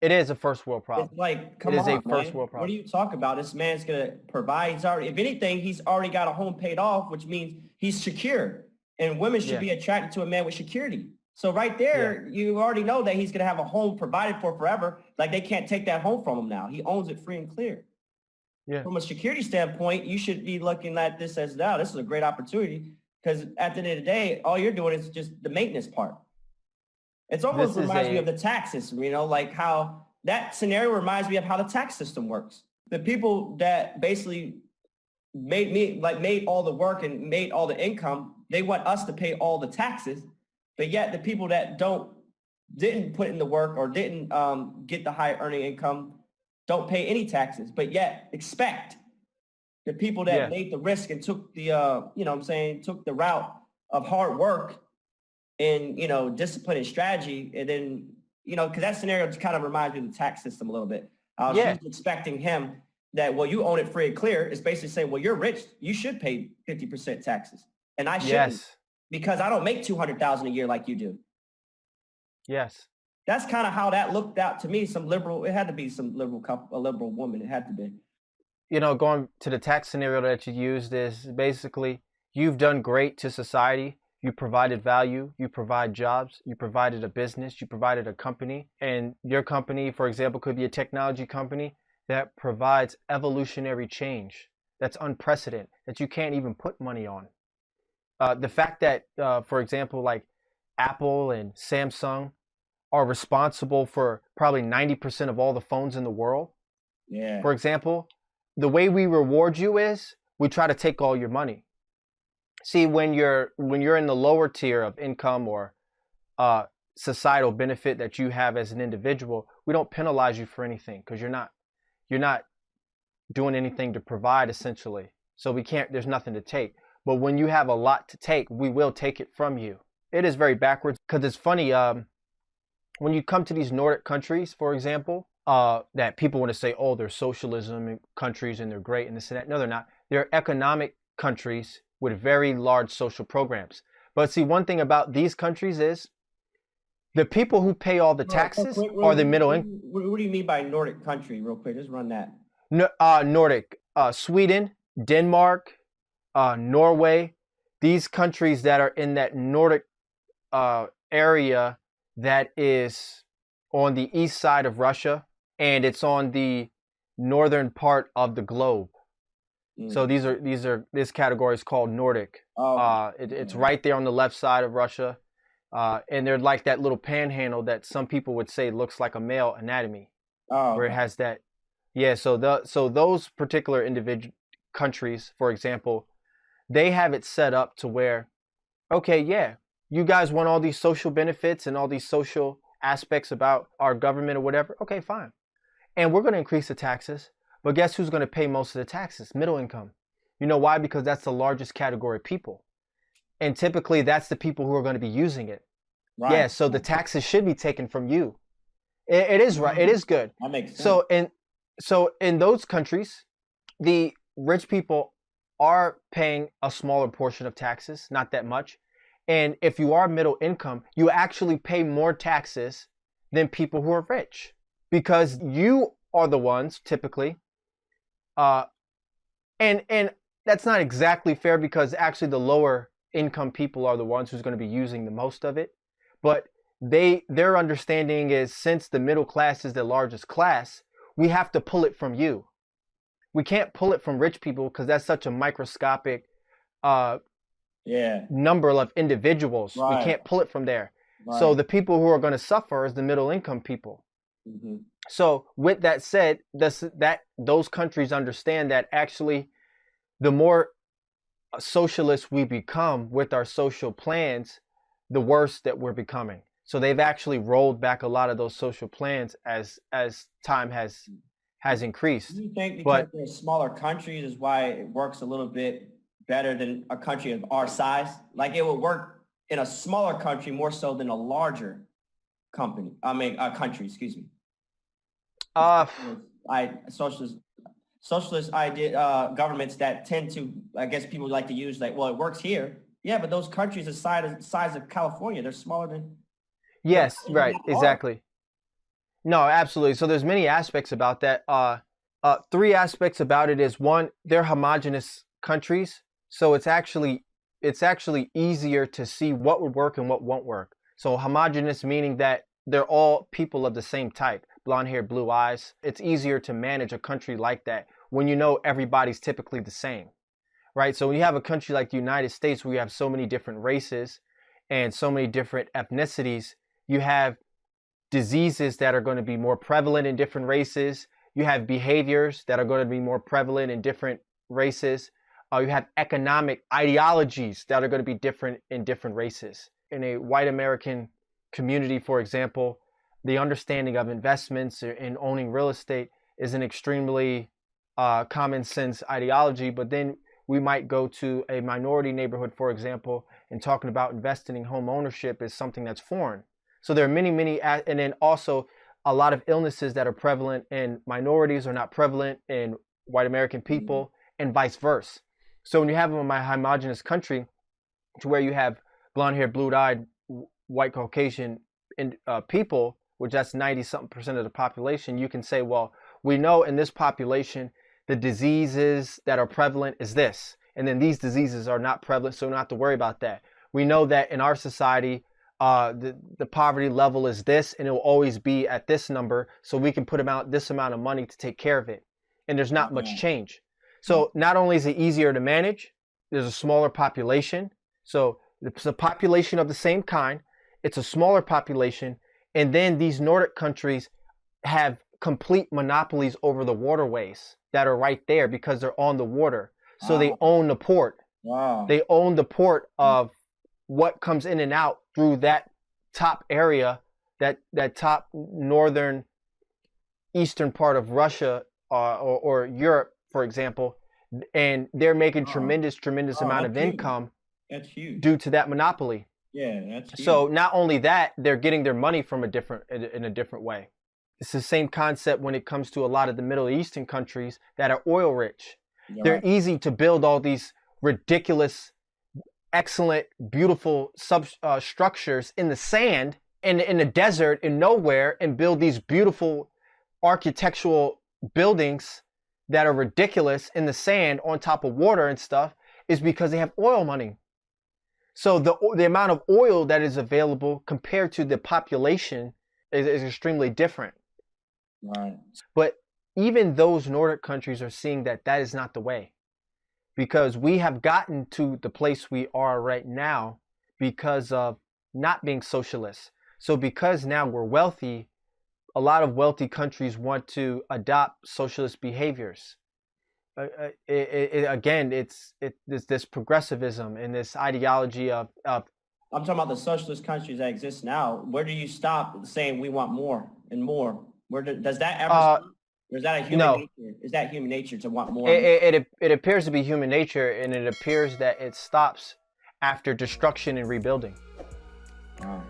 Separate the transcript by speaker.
Speaker 1: It is a first world problem.
Speaker 2: It's like,
Speaker 1: It
Speaker 2: come
Speaker 1: is a
Speaker 2: on,
Speaker 1: first
Speaker 2: man.
Speaker 1: world
Speaker 2: What are
Speaker 1: problem.
Speaker 2: you talking about? This man's gonna provide. He's already, if anything, he's already got a home paid off, which means he's secure. And women should
Speaker 1: Yeah.
Speaker 2: be attracted to a man with security. So right
Speaker 1: Yeah.
Speaker 2: there, you already know that he's gonna have a home provided for forever. Like they can't take that home from him now. He owns it free and clear.
Speaker 1: Yeah.
Speaker 2: From a security standpoint, you should be looking at this as, now, this is a great opportunity, because at the end of the day, all you're doing is just the maintenance part. It's almost
Speaker 1: This is
Speaker 2: reminds me
Speaker 1: a
Speaker 2: of the tax system, like how that scenario reminds me of how the tax system works. The people that basically made all the work and made all the income, they want us to pay all the taxes, but yet the people that didn't put in the work or didn't get the high earning income don't pay any taxes, but yet expect the people that made the risk and took the took the route of hard work and discipline and strategy, and then because that scenario just kind of reminds me of the tax system a little bit. She's expecting him that, well, you own it free and clear. It's basically saying, well, you're rich, you should pay 50% taxes, and I shouldn't because I don't make $200,000 a year like you do.
Speaker 1: Yes.
Speaker 2: That's kind of how that looked out to me. It had to be some liberal couple, a liberal woman. It had to be.
Speaker 1: Going to the tax scenario that you used is basically, you've done great to society. You provided value, you provide jobs, you provided a business, you provided a company, and your company, for example, could be a technology company that provides evolutionary change that's unprecedented, that you can't even put money on. The fact that, for example, like Apple and Samsung are responsible for probably 90% of all the phones in the world.
Speaker 2: Yeah.
Speaker 1: For example, the way we reward you is we try to take all your money. See, when you're in the lower tier of income or societal benefit that you have as an individual, we don't penalize you for anything because you're not doing anything to provide, essentially. So there's nothing to take. But when you have a lot to take, we will take it from you. It is very backwards because it's funny. When you come to these Nordic countries, for example, that people want to say, oh, they're socialism countries and they're great and this and that. No, they're not. They're economic countries with very large social programs. But see, one thing about these countries is the people who pay all the taxes are the middle income.
Speaker 2: What do you mean by Nordic country, real quick? Just run that.
Speaker 1: Nordic, Sweden, Denmark, Norway, these countries that are in that Nordic area that is on the east side of Russia, and it's on the northern part of the globe. So this category is called Nordic. It's right there on the left side of Russia, and they're like that little panhandle that some people would say looks like a male anatomy, where it has that. Yeah. So those particular individual countries, for example, they have it set up to where, okay, yeah, you guys want all these social benefits and all these social aspects about our government or whatever. Okay, fine, and we're going to increase the taxes. But guess who's going to pay most of the taxes? Middle income. You know why? Because that's the largest category of people. And typically that's the people who are going to be using it. Right. Yeah, so the taxes should be taken from you. It is right. It is good.
Speaker 2: That makes sense.
Speaker 1: So in those countries, the rich people are paying a smaller portion of taxes, not that much. And if you are middle income, you actually pay more taxes than people who are rich, because you are the ones typically. And that's not exactly fair, because actually the lower income people are the ones who's going to be using the most of it. But their understanding is, since the middle class is the largest class, we have to pull it from you. We can't pull it from rich people because that's such a microscopic number of individuals. Right. We can't pull it from there. Right. So the people who are going to suffer is the middle income people. Mm-hmm. So with that said, those countries understand that actually the more socialist we become with our social plans, the worse that we're becoming. So they've actually rolled back a lot of those social plans as time has increased.
Speaker 2: Do you think because they're smaller countries is why it works a little bit better than a country of our size? Like it would work in a smaller country more so than a larger country, excuse me. Socialist idea governments that tend to, I guess people like to use, like, well, it works here. Yeah, but those countries the size of California, they're smaller than.
Speaker 1: Yes, right, exactly. No, absolutely. So there's many aspects about that. Three aspects about it is one, they're homogenous countries, so it's actually easier to see what would work and what won't work. So homogenous meaning that they're all people of the same type, blonde hair, blue eyes. It's easier to manage a country like that when you know everybody's typically the same, right? So when you have a country like the United States where you have so many different races and so many different ethnicities, you have diseases that are going to be more prevalent in different races. You have behaviors that are going to be more prevalent in different races. You have economic ideologies that are going to be different in different races. In a white American community, for example, the understanding of investments in owning real estate is an extremely common sense ideology. But then we might go to a minority neighborhood, for example, and talking about investing in home ownership is something that's foreign. So there are many, and then also a lot of illnesses that are prevalent in minorities are not prevalent in white American people, and vice versa. So when you have a homogenous country to where you have blonde haired, blue eyed, white Caucasian people, which that's 90 something percent of the population, you can say, well, we know in this population, the diseases that are prevalent is this. And then these diseases are not prevalent, so we don't have to worry about that. We know that in our society, the poverty level is this, and it will always be at this number, so we can put about this amount of money to take care of it. And there's not much change. So not only is it easier to manage, there's a smaller population. So it's a population of the same kind. It's a smaller population. And then these Nordic countries have complete monopolies over the waterways that are right there because they're on the water. So they own the port.
Speaker 2: Wow.
Speaker 1: They own the port of what comes in and out through that top area, that top northern eastern part of Russia or Europe, for example, and they're making tremendous amount of income.
Speaker 2: That's huge.
Speaker 1: Due to that monopoly.
Speaker 2: Yeah, that's huge.
Speaker 1: So not only that, they're getting their money from in a different way. It's the same concept when it comes to a lot of the Middle Eastern countries that are oil rich. They're easy to build all these ridiculous, excellent, beautiful structures in the sand, in the desert, in nowhere, and build these beautiful architectural buildings that are ridiculous in the sand on top of water and stuff, is because they have oil money. So the amount of oil that is available compared to the population is extremely different.
Speaker 2: Right.
Speaker 1: But even those Nordic countries are seeing that that is not the way, because we have gotten to the place we are right now because of not being socialists. So because now we're wealthy, a lot of wealthy countries want to adopt socialist behaviors. Again, it's this progressivism and this ideology of
Speaker 2: I'm talking about the socialist countries that exist now. Where do you stop saying we want more and more? Does that ever stop? Or is that a human nature? Is that human nature to want more?
Speaker 1: It appears to be human nature, and it appears that it stops after destruction and rebuilding.
Speaker 2: Wow.